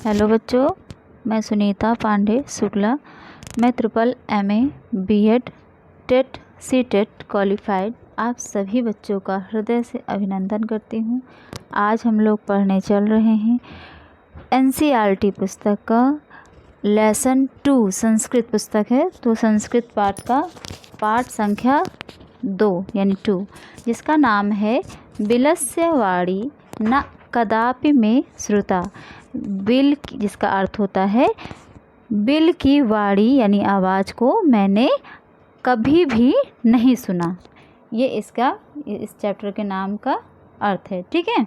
Hello बच्चों, मैं सुनीता पांडे शुक्ला। मैं triple MA BEd TET CTET qualified आप सभी बच्चों का हृदय से अभिनंदन करती हूँ। आज हम लोग पढ़ने चल रहे हैं NCERT पुस्तक का लेसन 2 संस्कृत पुस्तक है, तो संस्कृत पाठ का पाठ संख्या 2 यानी 2, जिसका नाम है बिलस्य वाणी न कदापि में श्रुता। बिल जिसका अर्थ होता है बिल की वाणी यानी आवाज़ को मैंने कभी भी नहीं सुना। ये इस चैप्टर के नाम का अर्थ है। ठीक है,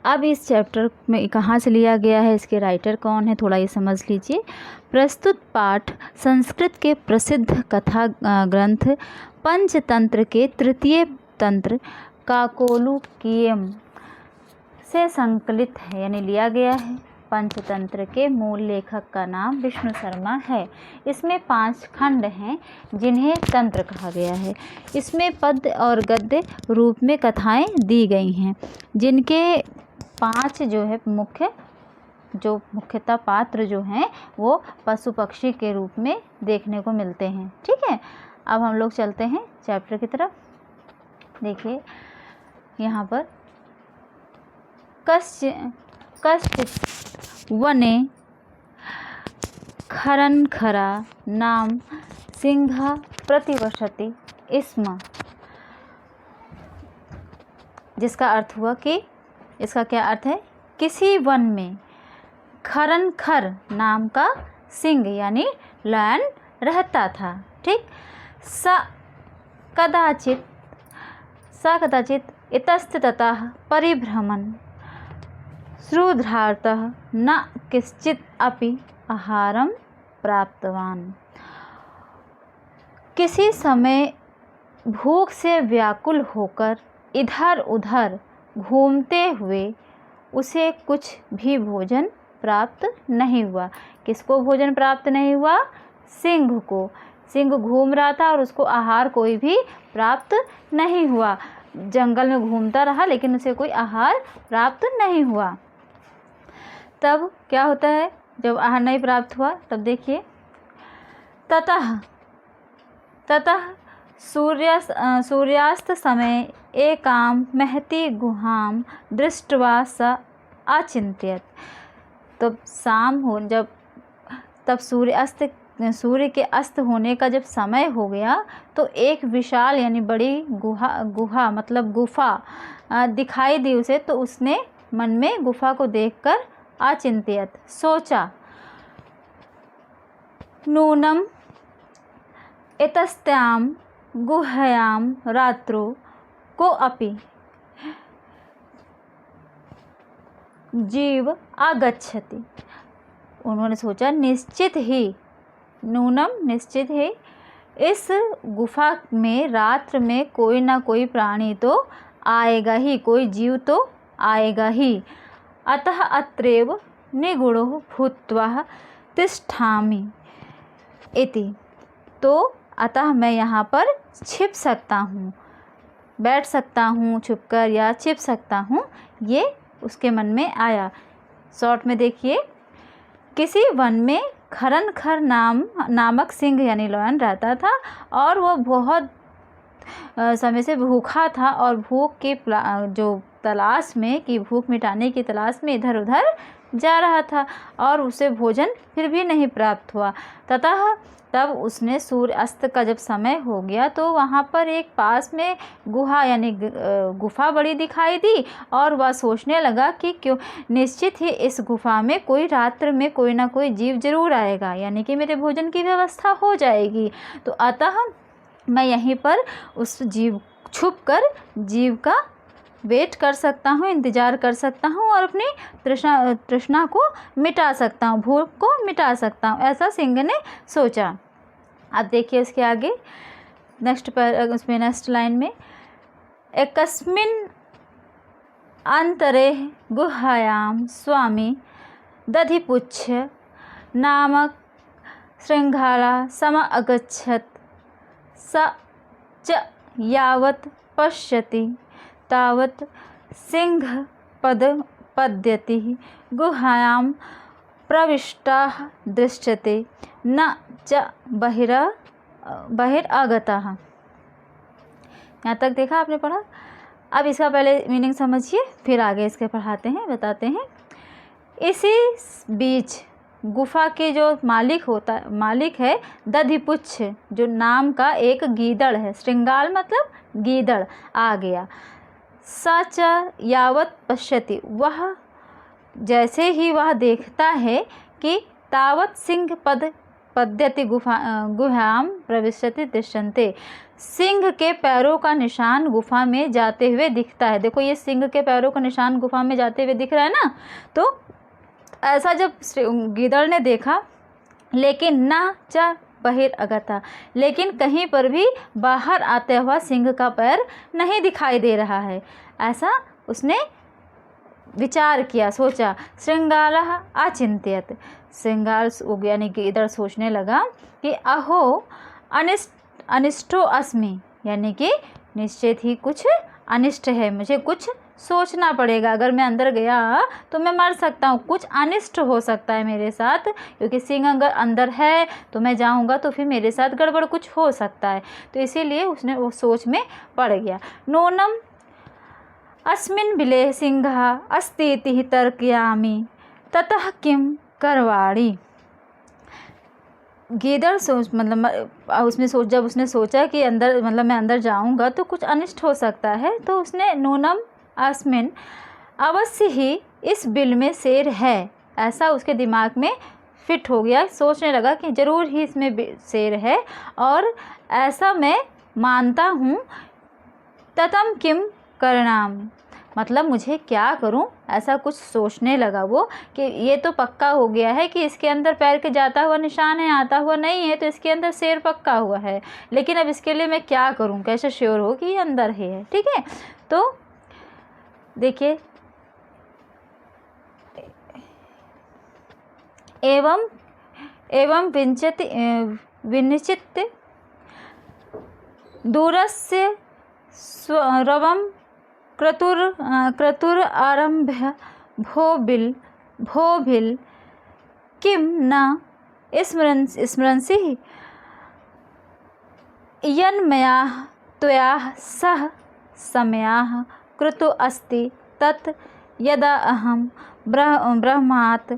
अब इस चैप्टर में कहाँ से लिया गया है, इसके राइटर कौन है, थोड़ा ये समझ लीजिए। प्रस्तुत पाठ संस्कृत के प्रसिद्ध कथा ग्रंथ पंचतंत्र के तृतीय तंत्र काकोलुकीयम से संकलित है, यानी लिया गया है। पंचतंत्र के मूल लेखक का नाम विष्णु शर्मा है। इसमें 5 खंड हैं जिन्हें तंत्र कहा गया है। इसमें पद्य और गद्य रूप में कथाएं दी गई हैं, जिनके 5 जो है मुख्यतः पात्र जो हैं वो पशु पक्षी के रूप में देखने को मिलते हैं। ठीक है, अब हम लोग चलते हैं चैप्टर की तरफ। देखिए यहाँ पर कश्चित् वने खरनखरा नाम सिंह प्रतिवसति स्म, जिसका अर्थ हुआ कि इसका क्या अर्थ है, किसी वन में खरनखर नाम का सिंह यानी लायन रहता था। ठीक, स कदाचित इतस्ततः परिभ्रमन् श्रुधार्तः न किश्चित् अपि आहारं प्राप्तवान्। किसी समय भूख से व्याकुल होकर इधर उधर घूमते हुए उसे कुछ भी भोजन प्राप्त नहीं हुआ। किसको भोजन प्राप्त नहीं हुआ? सिंह को। सिंह घूम रहा था और उसको आहार कोई भी प्राप्त नहीं हुआ। जंगल में घूमता रहा लेकिन उसे कोई आहार प्राप्त नहीं हुआ। तब क्या होता है जब आहार नहीं प्राप्त हुआ? तब देखिए, ततः सूर्यास्त समय एकां महती गुहां दृष्ट्वा स अचिंत्यत। तब शाम हो तब सूर्य के अस्त होने का जब समय हो गया तो एक विशाल यानी बड़ी गुहा मतलब गुफा दिखाई दी उसे। तो उसने मन में गुफा को देखकर अचिंत्यत सोचा, नूनम इतस्यां गुहायां रात्रो को अपि जीव आगच्छति। उन्होंने सोचा निश्चित ही इस गुफा में रात्र में कोई ना कोई प्राणी तो आएगा ही, कोई जीव तो आएगा ही। अतः अत्रैव निगूढ़ो भूत्वा तिष्ठामि इति। तो अतः मैं यहाँ पर छिप सकता हूँ, बैठ सकता हूँ छुपकर या छिप सकता हूँ, ये उसके मन में आया। शॉर्ट में देखिए, किसी वन में खरनखर नामक सिंह यानी लायन रहता था और वह बहुत समय से भूखा था और भूख मिटाने की तलाश में इधर उधर जा रहा था और उसे भोजन फिर भी नहीं प्राप्त हुआ। तब उसने सूर्य अस्त का जब समय हो गया तो वहाँ पर एक पास में गुहा यानी गुफा बड़ी दिखाई दी और वह सोचने लगा कि क्यों निश्चित ही इस गुफा में रात्र में कोई ना कोई जीव जरूर आएगा, यानी कि मेरे भोजन की व्यवस्था हो जाएगी। तो अतः मैं यहीं पर उस छुपकर जीव का वेट कर सकता हूँ, इंतज़ार कर सकता हूँ और अपनी तृष्णा को मिटा सकता हूँ, भूख को मिटा सकता हूँ, ऐसा सिंह ने सोचा। अब देखिए उसके आगे नेक्स्ट लाइन में, एकस्मिन् अंतरे गुहायां स्वामी दधिपुच्छ नामक शृंगाला समअगच्छत्। स च यावत् पश्यति तावत् सिंह पद्यति गुहायां प्रविष्टाः दृश्यते न च बहिरागताः। यहाँ तक देखा आपने पढ़ा। अब इसका पहले मीनिंग समझिए, फिर आगे इसके बताते हैं। इसी बीच गुफा के जो मालिक है दधिपुच्छ, जो नाम का एक गीदड़ है। श्रृंगाल मतलब गीदड़ आ गया। सच यावत पश्यति, वह जैसे ही वह देखता है कि तावत सिंह पद्यति गुहायां प्रविशति दृश्यन्ते, सिंह के पैरों का निशान गुफा में जाते हुए दिखता है। देखो ये सिंह के पैरों का निशान गुफा में जाते हुए दिख रहा है ना। तो ऐसा जब गीदड़ ने देखा, लेकिन ना च बहिरागता, लेकिन कहीं पर भी बाहर आते हुआ सिंह का पैर नहीं दिखाई दे रहा है। ऐसा उसने विचार किया, सोचा। श्रृंगालः अचिंत्यत, श्रृंगाल यानी गीदड़ सोचने लगा कि अहो अनिष्टो अस्मि, यानी कि निश्चित ही कुछ अनिष्ट है, मुझे कुछ सोचना पड़ेगा। अगर मैं अंदर गया तो मैं मर सकता हूँ, कुछ अनिष्ट हो सकता है मेरे साथ, क्योंकि सिंह अगर अंदर है तो मैं जाऊँगा तो फिर मेरे साथ गड़बड़ कुछ हो सकता है। तो इसीलिए उसने वो सोच में पड़ गया। नूनम अस्मिन् बिले सिंह अस्तीति तर्कयामि ततः किम करवाणी। गीदड़ जब उसने सोचा कि अंदर मतलब मैं अंदर जाऊंगा तो कुछ अनिष्ट हो सकता है, तो उसने नूनम अस्मिन, अवश्य ही इस बिल में शेर है, ऐसा उसके दिमाग में फिट हो गया। सोचने लगा कि ज़रूर ही इसमें शेर है और ऐसा मैं मानता हूँ। ततम किम करणाम, मतलब मुझे क्या करूं, ऐसा कुछ सोचने लगा वो कि ये तो पक्का हो गया है कि इसके अंदर पैर के जाता हुआ निशान है, आता हुआ नहीं है, तो इसके अंदर शेर पक्का हुआ है। लेकिन अब इसके लिए मैं क्या करूं, कैसे श्योर हो कि ये अंदर ही है। ठीक है, तो देखिए, एवं विनिश्चित दूरस्य स्वरवं क्रतुर आरम्भ्य भोभिल किं न स्मरन्सि यन्मया त्वया सह समयः कृतो अस्ति तत् यदा अहं ब्रह्मात्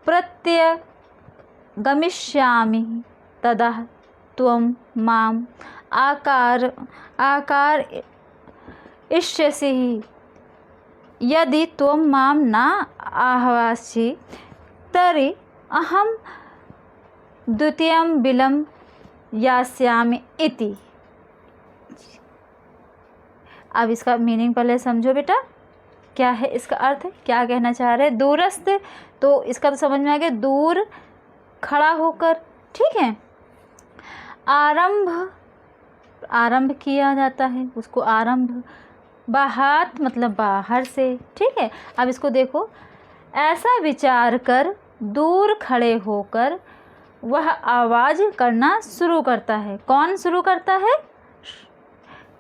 प्रत्यगमिष्यामि तदा त्वं माम् आकारयिष्यसि, यदि त्वं मां न आह्वसि तर्हि अहं द्वितीयं बिलं यास्यामि इति। अब इसका मीनिंग पहले समझो बेटा, क्या है इसका अर्थ, क्या कहना चाह रहे हैं। दूरस्थ, तो इसका तो समझ में आ गया, दूर खड़ा होकर। ठीक है, आरंभ किया जाता है, उसको आरंभ, बाहर मतलब बाहर से। ठीक है, अब इसको देखो, ऐसा विचार कर दूर खड़े होकर वह आवाज़ करना शुरू करता है। कौन शुरू करता है?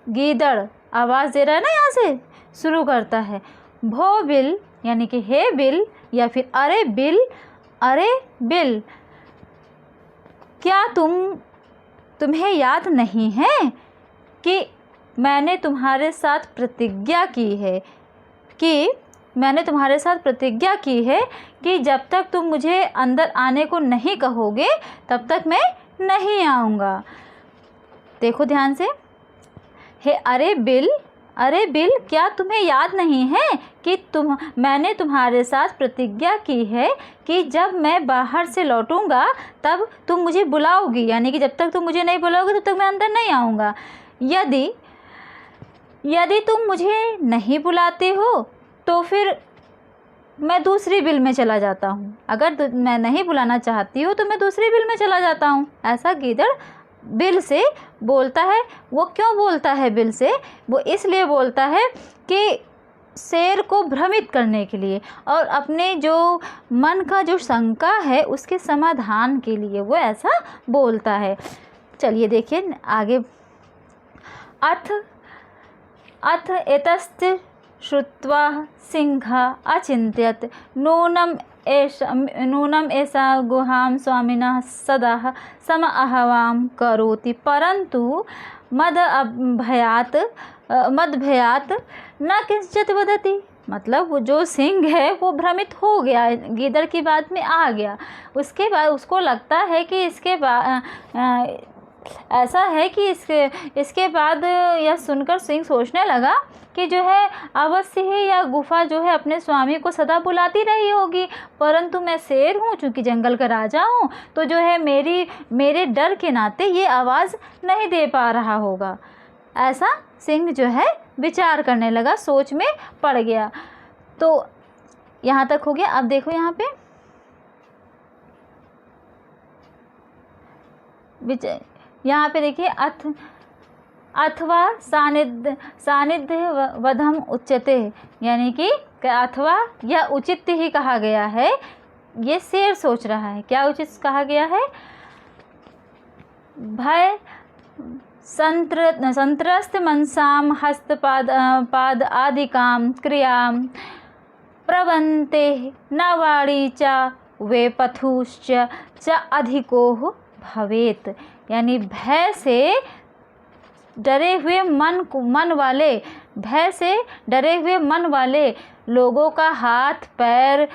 गीदड़ आवाज़ दे रहा है ना, यहाँ से शुरू करता है। भो बिल, यानी कि हे बिल, या फिर अरे बिल, अरे बिल, क्या तुम्हें याद नहीं है कि मैंने तुम्हारे साथ प्रतिज्ञा की है कि जब तक तुम मुझे अंदर आने को नहीं कहोगे तब तक मैं नहीं आऊँगा। देखो ध्यान से, हे अरे बिल, क्या तुम्हें याद नहीं है कि मैंने तुम्हारे साथ प्रतिज्ञा की है कि जब मैं बाहर से लौटूंगा तब तुम मुझे बुलाओगी, यानी कि जब तक तुम मुझे नहीं बुलाओगे तब तक मैं अंदर नहीं आऊँगा। यदि तुम मुझे नहीं बुलाते हो तो फिर मैं दूसरी बिल में चला जाता हूँ। अगर मैं नहीं बुलाना चाहती हूँ तो मैं दूसरी बिल में चला जाता हूँ। ऐसा गीदड़ बिल से बोलता है। वो क्यों बोलता है बिल से? वो इसलिए बोलता है कि शेर को भ्रमित करने के लिए और अपने जो मन का जो शंका है उसके समाधान के लिए वो ऐसा बोलता है। चलिए देखिए आगे। अथ एतस्य श्रुत्वा सिंहः अचिन्त्यत् नूनम् एषा गुहां स्वामिनः सदा समाहवां करोति परन्तु मदभयात् न किंचित वदति। मतलब वो जो सिंह है वो भ्रमित हो गया, गीदड़ की बात में आ गया। उसके बाद उसको लगता है कि इसके बाद ऐसा है कि इसके बाद यह सुनकर सिंह सोचने लगा कि जो है अवश्य ही यह गुफा जो है अपने स्वामी को सदा बुलाती रही होगी, परंतु मैं शेर हूँ, चूँकि जंगल का राजा हूँ, तो जो है मेरे डर के नाते ये आवाज़ नहीं दे पा रहा होगा। ऐसा सिंह जो है विचार करने लगा, सोच में पड़ गया। तो यहाँ तक हो गया। अब देखो यहाँ पे देखिए अथवा सानिध्य वधम उच्यते, यानी कि अथवा यह उचित ही कहा गया है। ये शेर सोच रहा है, क्या उचित कहा गया है? भय संत्रस्त मनसाम हस्तपाद आदिकाम क्रियां प्रवन्ते न वाणी च वे पथुश्च च अधिको भवेत। यानी भय से डरे हुए मन वाले लोगों का हाथ पैर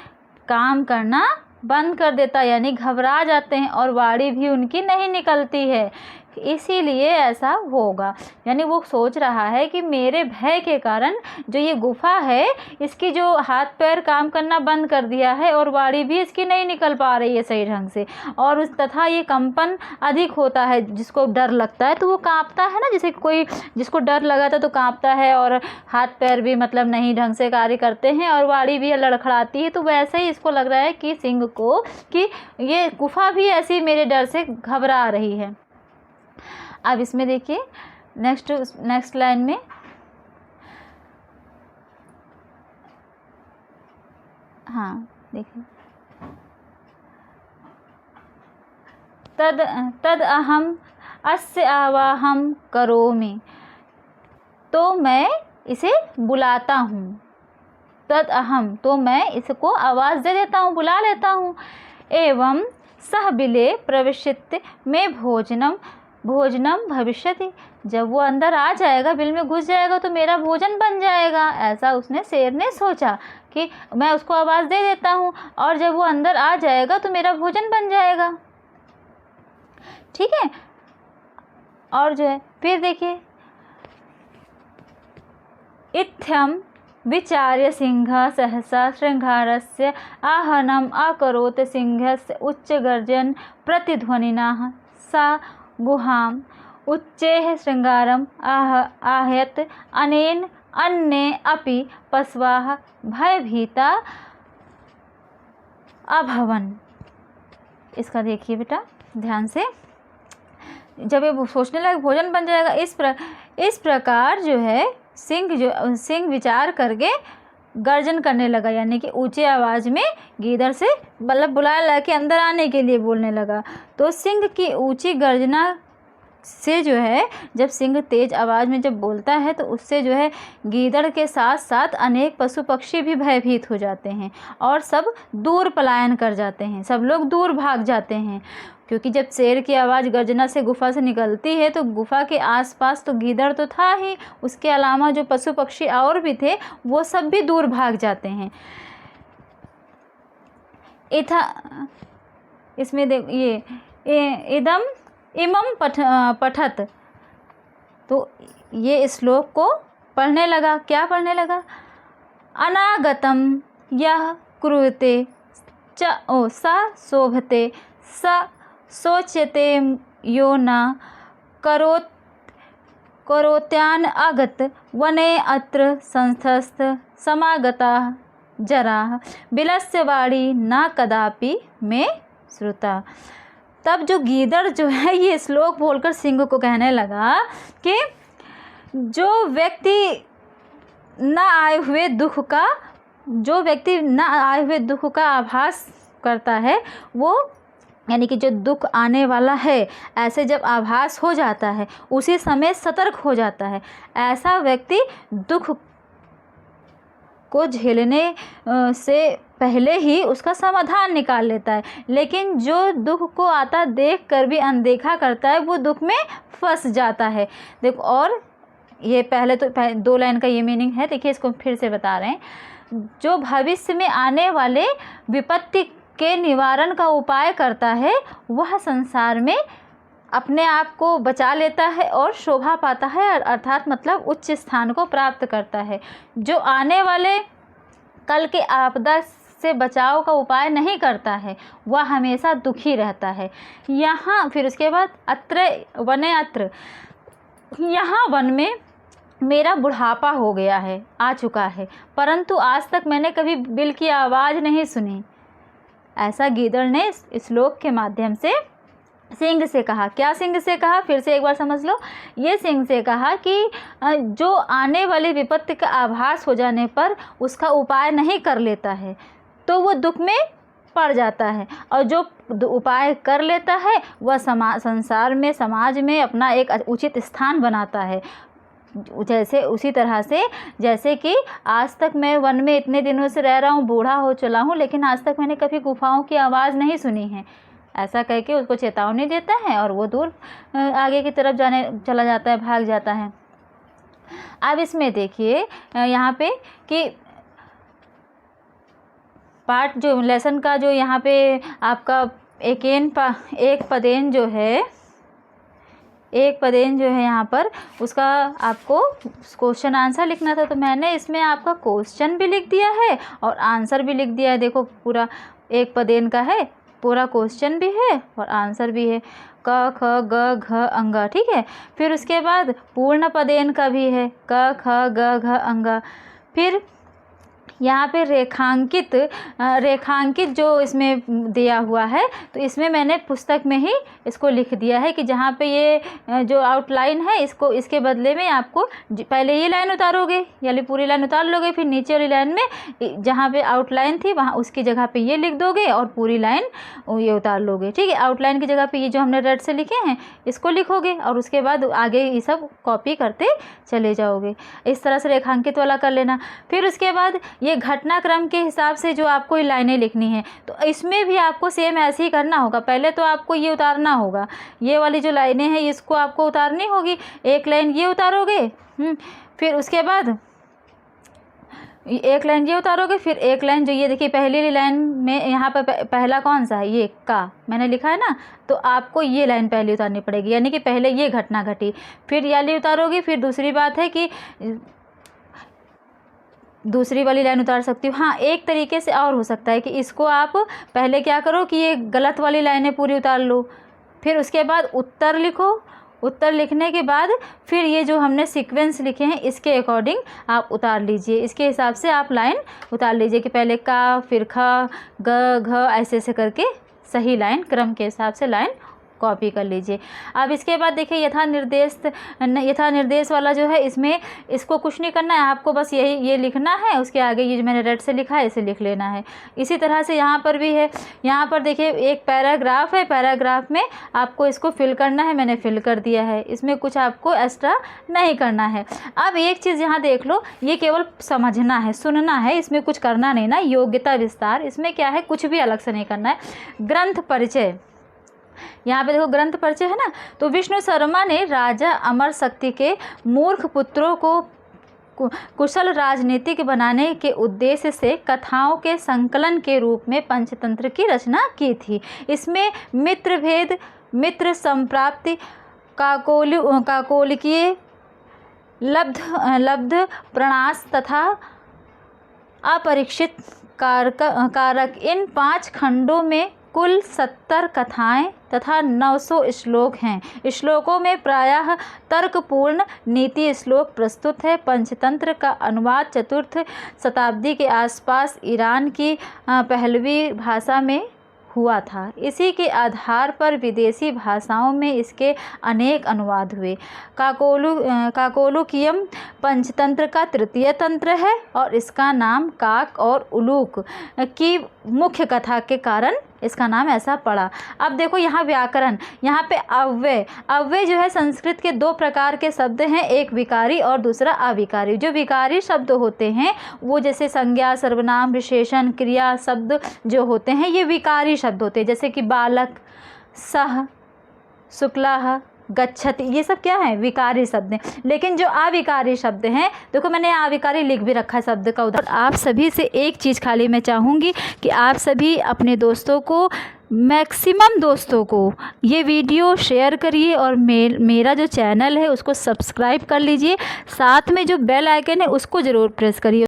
काम करना बंद कर देता, यानी घबरा जाते हैं और वाणी भी उनकी नहीं निकलती है, इसीलिए ऐसा होगा। यानी वो सोच रहा है कि मेरे भय के कारण जो ये गुफा है इसकी जो हाथ पैर काम करना बंद कर दिया है और वाणी भी इसकी नहीं निकल पा रही है सही ढंग से, और तथा ये कंपन अधिक होता है। जिसको डर लगता है तो वो कांपता है ना, जैसे कोई जिसको डर लगा था तो कांपता है और हाथ पैर भी मतलब नहीं ढंग से कार्य करते हैं और वाणी भी लड़खड़ाती है। तो वैसे ही इसको लग रहा है कि सिंह को कि ये गुफा भी ऐसी मेरे डर से घबरा रही है। अब इसमें देखिए नेक्स्ट लाइन में देखिए तद अहम अस्य आवाहम करोमि, तो मैं इसे बुलाता हूँ। तद अहम, तो मैं इसको आवाज़ दे देता हूँ, बुला लेता हूँ। एवं सह बिले प्रविश्य में भोजनम भविष्यति, जब वो अंदर आ जाएगा, बिल में घुस जाएगा तो मेरा भोजन बन जाएगा। ऐसा उसने शेर ने सोचा कि मैं उसको आवाज़ दे देता हूँ और जब वो अंदर आ जाएगा तो मेरा भोजन बन जाएगा। ठीक है। और जो है फिर देखिए इत्थम विचार्य सिंह सहसा श्रृंगारस्य आहनम अकरोत् सिंहस्य उच्चगर्जन प्रतिध्वनिना सा गुहां उच्चैः श्रृंगारम आहयत अनेन अन्ये अपि पशवः भयभीता अभवन्। इसका देखिए बेटा ध्यान से, जब ये सोचने लगे भोजन बन जाएगा, इस प्रकार जो है सिंह विचार करके गर्जन करने लगा, यानी कि ऊंचे आवाज़ में गीदड़ से मतलब बुलाने लगा कि अंदर आने के लिए बोलने लगा। तो सिंह की ऊंची गर्जना से जो है, जब सिंह तेज आवाज़ में जब बोलता है तो उससे जो है गीदड़ के साथ साथ अनेक पशु पक्षी भी भयभीत हो जाते हैं और सब दूर पलायन कर जाते हैं, सब लोग दूर भाग जाते हैं। क्योंकि जब शेर की आवाज़ गर्जना से गुफा से निकलती है तो गुफा के आसपास तो गीदड़ तो था ही, उसके अलावा जो पशु पक्षी और भी थे वो सब भी दूर भाग जाते हैं। इसमें देख ये इमम पठत, तो ये श्लोक को पढ़ने लगा। क्या पढ़ने लगा? अनागतम यह कुरुते स शोभते स सोच्यते यो न करोत्यान आगत वने अत्र संस्थस्थ समागता जरा बिलस्य वाणी न कदापि में श्रुता। तब जो गीदड़ जो है ये श्लोक बोलकर सिंह को कहने लगा कि जो व्यक्ति न आए हुए दुख का आभास करता है, वो यानी कि जो दुख आने वाला है ऐसे जब आभास हो जाता है उसी समय सतर्क हो जाता है, ऐसा व्यक्ति दुख को झेलने से पहले ही उसका समाधान निकाल लेता है, लेकिन जो दुख को आता देख कर भी अनदेखा करता है वो दुख में फंस जाता है। देखो, और ये पहले तो 2 लाइन का ये मीनिंग है। देखिए, इसको फिर से बता रहे हैं। जो भविष्य में आने वाले विपत्ति के निवारण का उपाय करता है वह संसार में अपने आप को बचा लेता है और शोभा पाता है, अर्थात मतलब उच्च स्थान को प्राप्त करता है। जो आने वाले कल के आपदा से बचाव का उपाय नहीं करता है वह हमेशा दुखी रहता है। यहाँ फिर उसके बाद अत्र वने अत्र, यहाँ वन में मेरा बुढ़ापा हो गया है, आ चुका है, परंतु आज तक मैंने कभी बिल की आवाज़ नहीं सुनी। ऐसा गीदड़ ने इस श्लोक के माध्यम से सिंह से कहा। क्या सिंह से कहा, फिर से एक बार समझ लो। ये सिंह से कहा कि जो आने वाली विपत्ति का आभास हो जाने पर उसका उपाय नहीं कर लेता है तो वो दुख में पड़ जाता है, और जो उपाय कर लेता है वह संसार में, समाज में अपना एक उचित स्थान बनाता है। जैसे उसी तरह से जैसे कि आज तक मैं वन में इतने दिनों से रह रहा हूँ, बूढ़ा हो चला हूँ, लेकिन आज तक मैंने कभी गुफाओं की आवाज़ नहीं सुनी है। ऐसा कह के उसको चेतावनी देता है और वो दूर आगे की तरफ चला जाता है, भाग जाता है। अब इसमें देखिए यहाँ पे कि पाठ जो लेसन का जो यहाँ पे आपका एक पदेन जो है यहाँ पर उसका आपको क्वेश्चन आंसर लिखना था, तो मैंने इसमें आपका क्वेश्चन भी लिख दिया है और आंसर भी लिख दिया है। देखो, पूरा एक पदेन का है, पूरा क्वेश्चन भी है और आंसर भी है। क ख ग घ अंगा, ठीक है। फिर उसके बाद पूर्ण पदेन का भी है, क ख ग घ अंगा। फिर यहाँ पे रेखांकित जो इसमें दिया हुआ है, तो इसमें मैंने पुस्तक में ही इसको लिख दिया है कि जहाँ पे ये जो आउटलाइन है इसके बदले में आपको पहले ये लाइन उतारोगे, यानी पूरी लाइन उतार लोगे, फिर नीचे वाली लाइन में जहाँ पे आउटलाइन थी वहाँ उसकी जगह पे ये लिख दोगे और पूरी लाइन ये उतार लोगे, ठीक है। आउटलाइन की जगह पे ये जो हमने रेड से लिखे हैं इसको लिखोगे और उसके बाद आगे ये सब कॉपी करते चले जाओगे। इस तरह से रेखांकित वाला कर लेना। फिर उसके बाद ये घटनाक्रम के हिसाब से जो आपको ये लाइनें लिखनी है, तो इसमें भी आपको सेम ऐसे ही करना होगा। पहले तो आपको ये उतारना होगा, ये वाली जो लाइनें हैं इसको आपको उतारनी होगी। एक लाइन ये उतारोगे, फिर उसके बाद एक लाइन ये उतारोगे, फिर एक लाइन जो ये देखिए पहली लाइन में यहाँ पर पहला कौन सा है, ये का मैंने लिखा है ना, तो आपको ये लाइन पहले उतारनी पड़ेगी, यानी कि पहले ये घटना घटी, फिर ये उतारोगे। फिर दूसरी बात है कि दूसरी वाली लाइन उतार सकती हूँ। हाँ, एक तरीके से और हो सकता है कि इसको आप पहले क्या करो कि ये गलत वाली लाइनें पूरी उतार लो, फिर उसके बाद उत्तर लिखो। उत्तर लिखने के बाद फिर ये जो हमने सीक्वेंस लिखे हैं इसके अकॉर्डिंग आप उतार लीजिए, इसके हिसाब से आप लाइन उतार लीजिए कि पहले का, फिर ख, ग, घ, ऐसे ऐसे करके सही लाइन क्रम के हिसाब से लाइन कॉपी कर लीजिए। अब इसके बाद देखिए यथा निर्देश वाला जो है, इसमें इसको कुछ नहीं करना है, आपको बस ये लिखना है, उसके आगे ये जो मैंने रेड से लिखा है इसे लिख लेना है। इसी तरह से यहाँ पर भी है। यहाँ पर देखिए एक पैराग्राफ है, पैराग्राफ में आपको इसको फिल करना है, मैंने फिल कर दिया है, इसमें कुछ आपको एक्स्ट्रा नहीं करना है। अब एक चीज़ यहाँ देख लो, ये केवल समझना है, सुनना है, इसमें कुछ करना नहीं ना। योग्यता विस्तार, इसमें क्या है, कुछ भी अलग से नहीं करना है। ग्रंथ परिचय, यहाँ पे देखो ग्रंथ परिचय है ना, तो विष्णु शर्मा ने राजा अमर शक्ति के मूर्ख पुत्रों को कुशल राजनीतिक बनाने के उद्देश्य से कथाओं के संकलन के रूप में पंचतंत्र की रचना की थी। इसमें मित्र भेद, मित्र संप्राप्ति, काकोलिकीय, लब्ध प्रणास तथा अपरीक्षित कारक, इन 5 खंडों में कुल 70 कथाएं तथा 900 श्लोक हैं। श्लोकों में प्रायः तर्कपूर्ण नीति श्लोक प्रस्तुत है। पंचतंत्र का अनुवाद 4th शताब्दी के आसपास ईरान की पहलवी भाषा में हुआ था। इसी के आधार पर विदेशी भाषाओं में इसके अनेक अनुवाद हुए। काकोलुकियम पंचतंत्र का 3य तंत्र है और इसका नाम काक और उलूक की मुख्य कथा के कारण इसका नाम ऐसा पड़ा। अब देखो यहाँ व्याकरण, यहाँ पे अव्यय, अव्यय जो है संस्कृत के दो प्रकार के शब्द हैं, एक विकारी और दूसरा अविकारी। जो विकारी शब्द होते हैं वो जैसे संज्ञा, सर्वनाम, विशेषण, क्रिया शब्द जो होते हैं ये विकारी शब्द होते हैं, जैसे कि बालक, सह, शुक्लाः, गच्छति, ये सब क्या है? विकारी शब्द हैं। लेकिन जो अविकारी शब्द हैं, देखो मैंने अविकारी लिख भी रखा है शब्द का उदाहरण। आप सभी से एक चीज़ खाली मैं चाहूँगी कि आप सभी अपने दोस्तों को, मैक्सिमम दोस्तों को ये वीडियो शेयर करिए और मेरा जो चैनल है उसको सब्सक्राइब कर लीजिए, साथ में जो बेल आइकन है उसको ज़रूर प्रेस करिए।